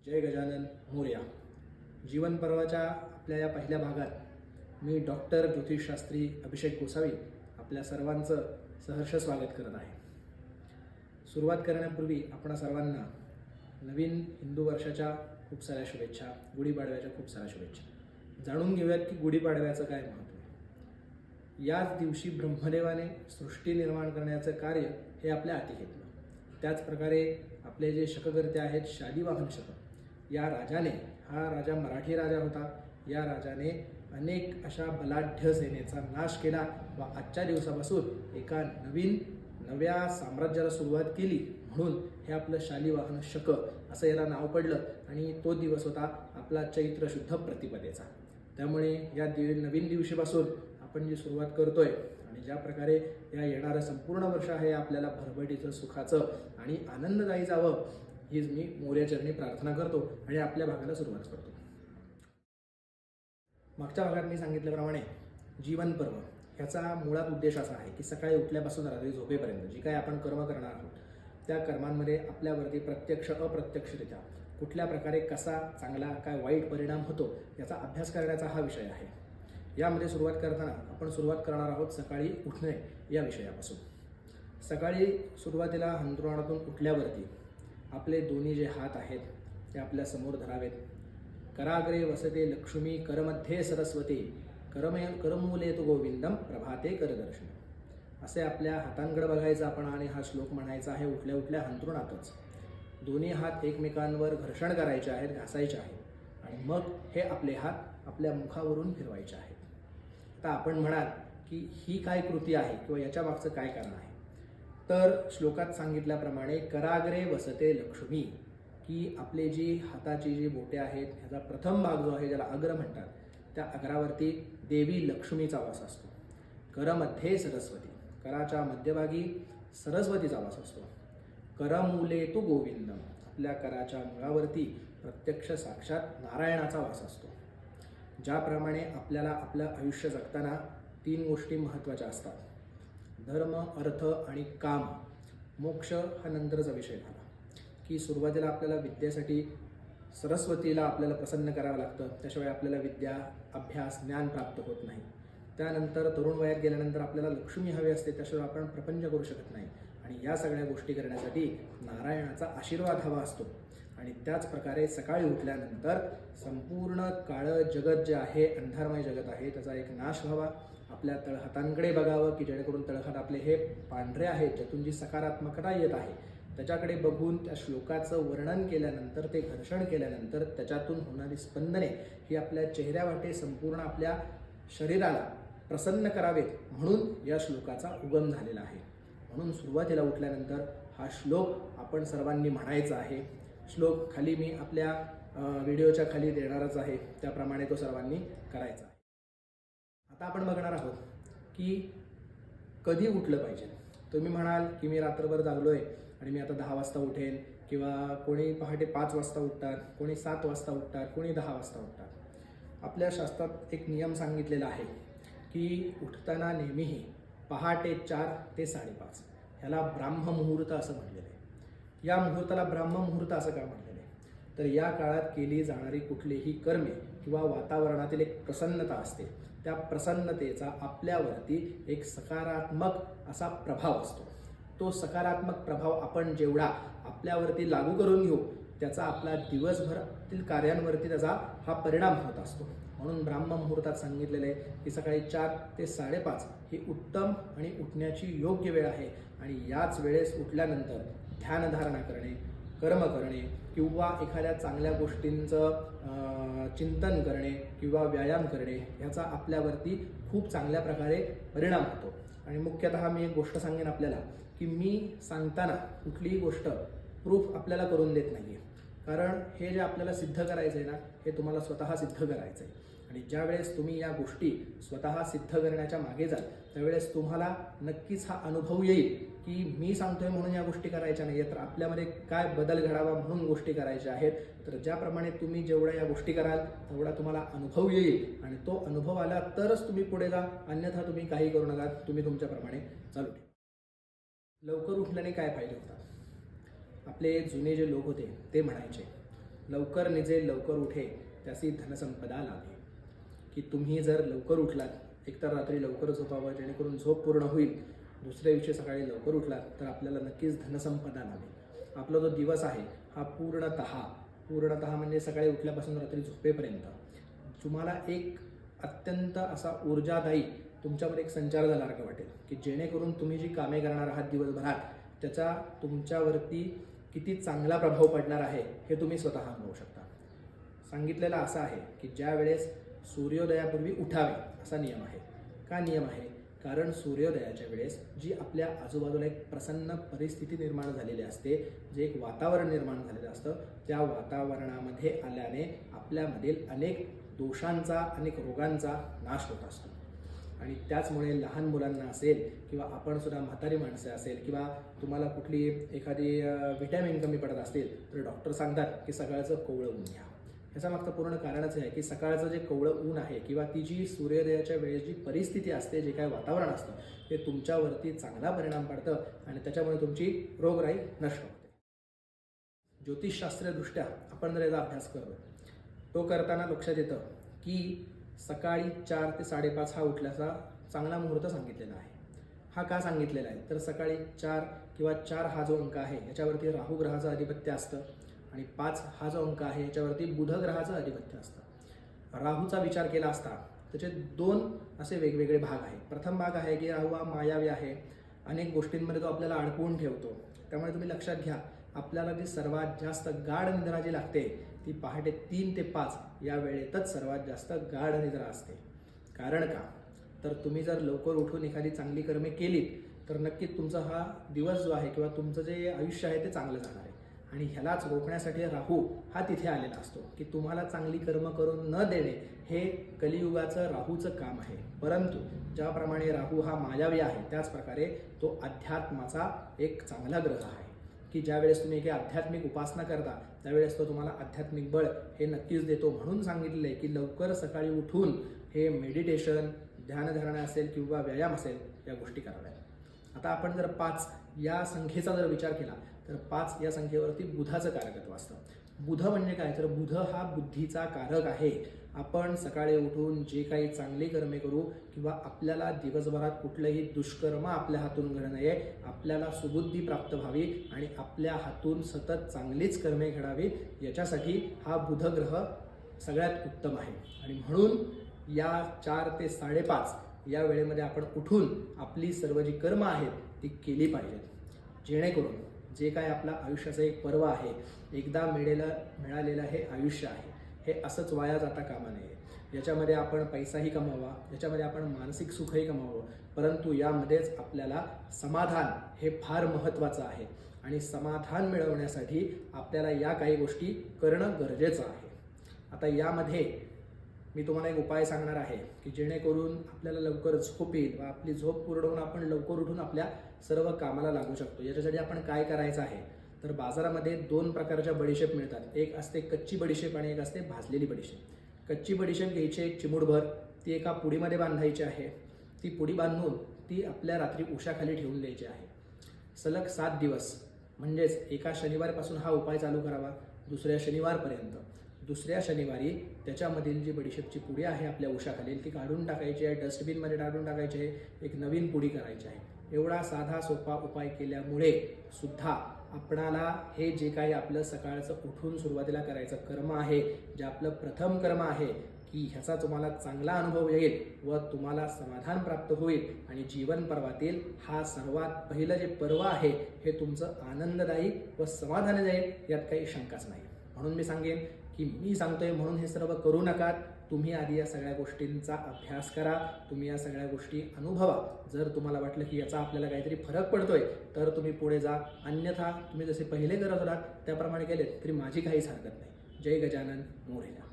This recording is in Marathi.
जय गजानन मोरया. जीवन पर्वाच्या आपल्या या पहिल्या भागात मी डॉक्टर ज्योतिषशास्त्री अभिषेक गोसावी आपल्या सर्वांचं सहर्ष स्वागत करत आहे. सुरुवात करण्यापूर्वी आपणा सर्वांना नवीन हिंदू वर्षाच्या खूप साऱ्या शुभेच्छा, गुढीपाडव्याच्या खूप साऱ्या शुभेच्छा. जाणून घेऊयात की गुढीपाडव्याचं काय महत्त्व आहे. याच दिवशी ब्रह्मदेवाने सृष्टी निर्माण करण्याचं कार्य हे आपल्या हाती घेतलं. त्याचप्रकारे आपले जे शककर्ते आहेत शालिवाहन शक, या राजाने, हा राजा मराठी राजा होता, या राजाने अनेक अशा बलाढ्य सेनेचा नाश केला व आजच्या दिवसापासून एका नव्या साम्राज्याला सुरुवात केली. म्हणून हे आपलं शालिवाहन शक असं याला नाव पडलं आणि तो दिवस होता आपला चैत्र शुद्ध प्रतिपदेचा. त्यामुळे या नवीन दिवशीपासून आपण जी सुरुवात करतोय आणि ज्या प्रकारे या येणारं संपूर्ण वर्ष आहे आपल्याला भरभटीचं, सुखाचं आणि आनंददायी जावं हीच मी मोर्याचरणी प्रार्थना करतो आणि आपल्या भागाला सुरुवात करतो. मागच्या भागात मी सांगितल्याप्रमाणे जीवन पर्व ह्याचा मुळात उद्देश असा आहे की सकाळी उठल्यापासून रात्री झोपेपर्यंत जी काही आपण कर्म करणार आहोत त्या कर्मांमध्ये आपल्यावरती प्रत्यक्ष अप्रत्यक्षरित्या कुठल्या प्रकारे कसा चांगला काय वाईट परिणाम होतो याचा अभ्यास करण्याचा हा विषय आहे. यामध्ये सुरुवात करताना आपण सुरुवात करणार आहोत सकाळी उठणे या विषयापासून. सकाळी सुरुवातीला अंथरुणातून उठल्यावरती आपले दोन्ही जे हात आहेत ते आपल्या समोर धरावेत. कराग्रे वसते लक्ष्मी करमध्ये सरस्वती करमूले तु गोविंदम प्रभाते करदर्शन. असे आपल्या हातांकडे बघायचं आपण आणि हा श्लोक म्हणायचा आहे उठल्या उठल्या अंथरुणातच. दोन्ही हात एकमेकांवर घर्षण करायचे आहेत, घासायचे आहेत आणि मग हे आपले हात आपल्या मुखावरून फिरवायचे आहेत. आता आपण म्हणाल की ही काय कृती आहे किंवा याच्या मागचं काय कारण आहे. तर श्लोकात सांगितल्याप्रमाणे कराग्रे वसते लक्ष्मी, की आपले जी हाताची जी बोटे आहेत ह्याचा प्रथम भाग जो आहे ज्याला अग्र म्हणतात त्या अग्रावरती देवी लक्ष्मीचा वास असतो. करमध्ये सरस्वती, कराच्या मध्यभागी सरस्वतीचा वास असतो. करमूले तु गोविंदम, आपल्या कराच्या मुळावरती प्रत्यक्ष साक्षात नारायणाचा वास असतो. ज्याप्रमाणे आपल्याला आपलं आयुष्य जगताना 3 गोष्टी महत्त्वाच्या असतात, धर्म, अर्थ आणि काम. मोक्ष हा नंतरचा विषय झाला की सुरुवातीला आपल्याला विद्येसाठी सरस्वतीला आपल्याला प्रसन्न करावं लागतं, त्याशिवाय आपल्याला विद्या, अभ्यास, ज्ञान प्राप्त होत नाही. त्यानंतर तरुण वयात गेल्यानंतर आपल्याला लक्ष्मी हवी असते, त्याशिवाय आपण प्रपंच करू शकत नाही. आणि या सगळ्या गोष्टी करण्यासाठी नारायणाचा आशीर्वाद हवा असतो. आणि त्याच प्रकारे सकाळी उठल्यानंतर संपूर्ण काळं जगत जे आहे, अंधारमय जगत आहे, त्याचा एक नाश व्हावा. आपल्या तळहातांकडे बघावं की जेणेकरून तळहात आपले हे पांढरे आहेत, ज्यातून जी सकारात्मकता येत आहे त्याच्याकडे बघून त्या श्लोकाचं वर्णन केल्यानंतर, ते घर्षण केल्यानंतर त्याच्यातून होणारी स्पंदने ही आपल्या चेहऱ्यावाटे संपूर्ण आपल्या शरीराला प्रसन्न करावेत म्हणून या श्लोकाचा उगम झालेला आहे. म्हणून सुरुवातीला उठल्यानंतर हा श्लोक आपण सर्वांनी म्हणायचा आहे. श्लोक खाली मी आपल्या व्हिडिओच्या खाली देणारच आहे, त्याप्रमाणे तो सर्वांनी करायचा आहे. आता आपण बघणार आहोत की कधी उठलं पाहिजे. तुम्ही म्हणाल की मी रात्रभर जागलोय आणि मी आता 10 वाजता उठेन, किंवा कोणी पहाटे 5 वाजता उठतात, कोणी 7 वाजता उठतात, कोणी 10 वाजता उठतात. आपल्या शास्त्रात एक नियम सांगितलेला आहे की उठताना नेहमीही पहाटे 4 ते 5:30 ह्याला ब्राह्ममुहूर्त असं म्हटलेलं आहे. या मुहूर्ताला ब्राह्ममुहूर्त असं का म्हटलेलं आहे, तर या काळात केली जाणारी कुठलीही कर्मे किंवा वातावरणातील एक प्रसन्नता असते, त्या प्रसन्नतेचा आपल्यावरती एक सकारात्मक असा प्रभाव असतो. तो सकारात्मक प्रभाव आपण जेवढा आपल्यावरती लागू करून घेऊ त्याचा आपला दिवसभरातील कार्यांवरती त्याचा हा परिणाम होत असतो. म्हणून ब्राह्ममुहूर्तात सांगितलेलं आहे की सकाळी 4 ते 5:30 ही उत्तम आणि उठण्याची योग्य वेळ आहे. आणि याच वेळेस उठल्यानंतर ध्यानधारणा करणे, कर्म करणे किंवा एखाद्या चांगल्या गोष्टींचं चिंतन करणे किंवा व्यायाम करणे ह्याचा आपल्यावरती खूप चांगल्या प्रकारे परिणाम होतो. आणि मुख्यतः मी एक गोष्ट सांगेन आपल्याला की मी सांगताना कुठलीही गोष्ट प्रूफ आपल्याला करून देत नाही आहे, कारण हे जे आपल्याला सिद्ध करायचं आहे ना, हे तुम्हाला स्वतः सिद्ध करायचं आहे. आणि ज्या वेळेस तुम्ही या गोष्टी स्वतः सिद्ध करण्याच्या मागे जाल त्यावेळेस तुम्हाला नक्कीच हा अनुभव येईल की मी सांगतोय म्हणून या गोष्टी करायच्या नाही आहेत, तर आपल्यामध्ये काय बदल घडावा म्हणून गोष्टी करायच्या आहेत. तर ज्याप्रमाणे तुम्ही जेवढ्या या गोष्टी कराल तेवढा तुम्हाला अनुभव येईल आणि तो अनुभव आला तरच तुम्ही पुढे जा, अन्यथा तुम्ही काही करू नका, तुम्ही तुमच्याप्रमाणे चालू ठेवा. लवकर उठल्याने काय फायदे होतात. आपले जुने जे लोक होते ते म्हणायचे लवकर निजे लवकर उठे त्याची धनसंपदा लाभे. की तुम्ही जर लवकर उठलात, एकतर रात्री लवकर झोपावं जेणेकरून झोप पूर्ण होईल, दुसऱ्या दिवशी सकाळी लवकर उठलात तर आपल्याला नक्कीच धनसंपदा लाभेल. आपला जो दिवस आहे हा पूर्णतः म्हणजे सकाळी उठल्यापासून रात्री झोपेपर्यंत तुम्हाला एक अत्यंत असा ऊर्जादायी तुमच्यामध्ये एक संचार झाल्यासारखं वाटेल, की जेणेकरून तुम्ही जी कामे करणार आहात दिवसभरात त्याचा तुमच्यावरती किती चांगला प्रभाव पडणार आहे हे तुम्ही स्वतः अनुभवू शकता. सांगितलेलं असं आहे की ज्या वेळेस सूर्योदयापूर्वी उठावे असा नियम आहे. का नियम आहे? कारण सूर्योदयाच्या वेळेस जी आपल्या आजूबाजूला एक प्रसन्न परिस्थिती निर्माण झालेली असते, जे एक वातावरण निर्माण झालेलं असतं, त्या वातावरणामध्ये आल्याने आपल्यामधील अनेक दोषांचा, अनेक रोगांचा नाश होत असतो. आणि त्याचमुळे लहान मुलांना असेल किंवा आपण सुद्धा म्हातारी माणसं असेल किंवा तुम्हाला कुठली एखादी व्हिटॅमिन कमी पडत असतील तर डॉक्टर सांगतात की सकाळचं कोवळं ऊन घ्या. ह्याचा मागचं पूर्ण कारणच आहे की सकाळचं जे कोवळं ऊन आहे किंवा ती जी सूर्योदयाच्या वेळेस जी परिस्थिती असते, जे काय वातावरण असतं ते तुमच्यावरती चांगला परिणाम पडतं आणि त्याच्यामुळे तुमची रोगराई नष्ट होते. ज्योतिषशास्त्रीयदृष्ट्या आपण जर याचा अभ्यास करतो तो करताना लक्षात येतं की सकाळी 4 ते 5:30 हा उठल्याचा चांगला मुहूर्त सांगितलेला आहे. हा का सांगितलेला आहे तर सकाळी 4 किंवा 4 हा जो अंक आहे याच्यावरती राहू ग्रहाचं आधिपत्य असतं आणि 5 हा जो अंक आहे याच्यावरती बुध ग्रहाचं आधिपत्य असतं. राहूचा विचार केला असता त्याचे 2 असे वेगवेगळे भाग आहेत. प्रथम भाग आहे की राहू हा मायावी आहे, अनेक गोष्टींमध्ये तो आपल्याला अडकवून ठेवतो. त्यामुळे तुम्ही लक्षात घ्या, आपल्याला जी सर्वात जास्त गाढ निद्रा जी लागते ती पहाटे 3 ते 5 या वेळेतच सर्वात जास्त गाढ निद्रा असते. कारण का? तर तुम्ही जर लवकर उठून एखादी चांगली कर्मे केलीत तर नक्कीच तुमचा हा दिवस जो आहे किंवा तुमचं जे आयुष्य आहे ते चांगलं जाणार आहे. आणि ह्यालाच रोखण्यासाठी राहू हा तिथे आलेला असतो की तुम्हाला चांगली कर्म करून न देणे हे कलियुगाचं राहूचं काम आहे. परंतु ज्याप्रमाणे राहू हा मायावी आहे त्याच प्रकारे तो अध्यात्माचा एक चांगला ग्रह आहे की ज्यावेळेस तुम्ही काही आध्यात्मिक उपासना करता त्यावेळेस तो तुम्हाला आध्यात्मिक बळ हे नक्कीच देतो. म्हणून सांगितलं आहे की लवकर सकाळी उठून हे मेडिटेशन, ध्यानधारणा असेल किंवा व्यायाम असेल या गोष्टी कराव्यात. आता आपण जर 5 या संख्येचा जर विचार केला तर 5 या संख्येवरती बुधाचं कारकत्व असतं. बुध म्हणजे काय तर बुध हा बुद्धीचा कारक आहे. आपण सकाळी उठून जे काही चांगली कर्मे करू किंवा आपल्याला दिवसभरात कुठलंही दुष्कर्म आपल्या हातून घडू नये, आपल्याला सुबुद्धी प्राप्त व्हावी आणि आपल्या हातून सतत चांगलीच कर्मे घडावी याच्यासाठी हा बुध ग्रह सगळ्यात उत्तम आहे. आणि म्हणून या 4 ते 5:30 या वेळेमध्ये आपण उठून आपली सर्व जी कर्म आहेत ती केली पाहिजेत, जेणेकरून जे काय आपलं आयुष्याचं एक पर्व आहे, एकदा मिळालेलं हे आयुष्य आहे हे असंच वाया जाता कामा नये. याच्यामध्ये आपण पैसाही कमावा, याच्यामध्ये आपण मानसिक सुखही कमावं, परंतु यामध्येच आपल्याला समाधान हे फार महत्त्वाचं आहे आणि समाधान मिळवण्यासाठी आपल्याला या काही गोष्टी करणं गरजेचं आहे. आता यामध्ये मी तुम्हाला एक उपाय सांगणार आहे की जेणेकरून आपल्याला लवकर झोप येईल व आपली झोप पूर्ण होऊन आपण लवकर उठून आपल्या सर्व कामाला लागू शकतो. याच्यासाठी आपण काय करायचं आहे तर बाजारामध्ये 2 प्रकारच्या बडीशेप मिळतात. एक असते कच्ची बडीशेप आणि एक असते भाजलेली बडीशेप. कच्ची बडीशेप घ्यायची एक चिमूटभर, ती एका पुडीमध्ये बांधायची आहे. ती पुडी बांधून ती आपल्या रात्री उशाखाली ठेवून द्यायची आहे. सलग 7 दिवस म्हणजेच एका शनिवारपासून हा उपाय चालू करावा दुसऱ्या शनिवारपर्यंत. दुसऱ्या शनिवारी त्याच्यामधील जी बडीशेपची पुडी आहे आपल्या उशाखाली ती काढून टाकायची आहे, डस्टबिनमध्ये टाकून टाकायची आहे, एक नवीन पुडी करायची आहे. एवढा साधा सोपा उपाय केल्यामुळे सुद्धा आपणाला हे जे काही आपलं सकाळचं उठून सुरुवातीला करायचं कर्म आहे, जे आपलं प्रथम कर्म आहे की ह्याचा तुम्हाला चांगला अनुभव येईल व तुम्हाला समाधान प्राप्त होईल आणि जीवन पर्वातील हा सर्वात पहिलं जे पर्व आहे हे तुमचं आनंददायी व समाधानी जाईल यात काही शंकाच नाही. म्हणून मी सांगेन की मी सांगतोय म्हणून हे सर्व करू नका. तुम्ही आधी या सगळ्या गोष्टींचा अभ्यास करा, तुम्ही या सगळ्या गोष्टी अनुभवा. जर तुम्हाला वाटलं की याचा आपल्याला काहीतरी फरक पडतोय तर तुम्ही पुढे जा, अन्यथा तुम्ही जसे पहिले करत होतात त्याप्रमाणे केले तरी माझी काहीच हरकत नाही. जय गजानन मोरया.